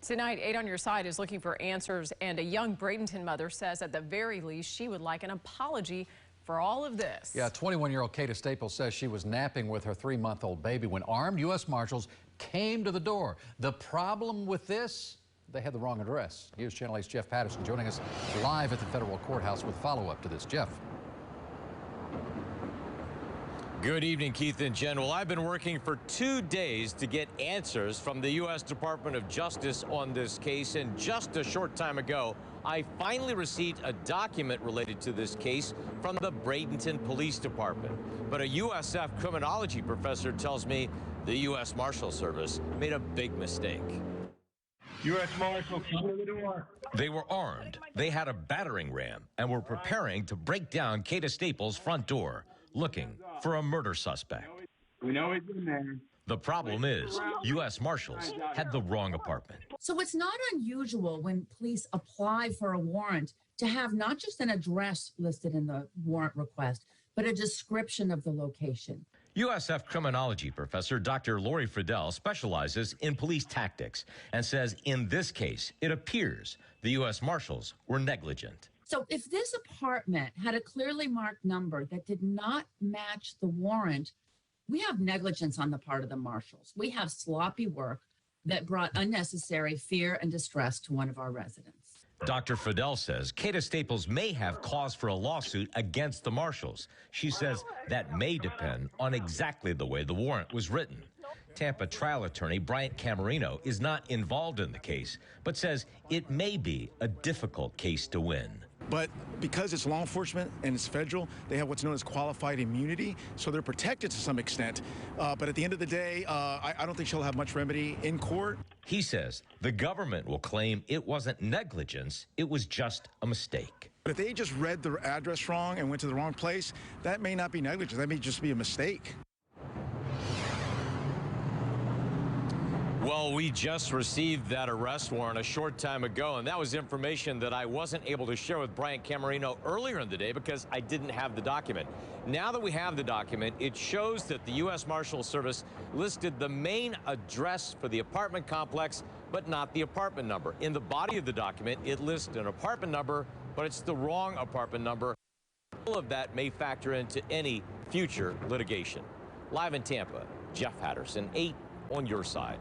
Tonight, 8 on Your Side is looking for answers, and a young Bradenton mother says at the very least she would like an apology for all of this. Yeah, 21-year-old Kata Staples says she was napping with her 3-month-old baby when armed U.S. Marshals came to the door. The problem with this? They had the wrong address. News Channel 8's Jeff Patterson joining us live at the federal courthouse with follow-up to this. Jeff. Good evening, Keith and Jen. Well, I've been working for 2 days to get answers from the U.S. Department of Justice on this case, and just a short time ago, I finally received a document related to this case from the Bradenton Police Department. But a USF criminology professor tells me the U.S. Marshal Service made a big mistake. U.S. Marshals, come to the door. They were armed, they had a battering ram, and were preparing to break down Kata Staples' front door, looking for a murder suspect. We know he's in there. The problem is, U.S. Marshals had the wrong apartment. So it's not unusual when police apply for a warrant to have not just an address listed in the warrant request, but a description of the location. USF criminology professor Dr. LORIE FRIDELL specializes in police tactics and says in this case, it appears the U.S. Marshals were negligent. So if this apartment had a clearly marked number that did not match the warrant, we have negligence on the part of the marshals. We have sloppy work that brought unnecessary fear and distress to one of our residents. Dr. FRIDELL says Kata Staples may have cause for a lawsuit against the marshals. She says that may depend on exactly the way the warrant was written. Tampa trial attorney BRYANT CAMARENO is not involved in the case, but says it may be a difficult case to win. But because it's law enforcement and it's federal, they have what's known as qualified immunity, so they're protected to some extent. But at the end of the day, I don't think she'll have much remedy in court. He says the government will claim it wasn't negligence, it was just a mistake. But if they just read the address wrong and went to the wrong place, that may not be negligence. That may just be a mistake. Well, we just received that arrest warrant a short time ago, and that was information that I wasn't able to share with BRYANT CAMARENO earlier in the day because I didn't have the document. Now that we have the document, it shows that the U.S. Marshal Service listed the main address for the apartment complex, but not the apartment number. In the body of the document, it lists an apartment number, but it's the wrong apartment number. All of that may factor into any future litigation. Live in Tampa, Jeff Patterson, 8 on Your Side.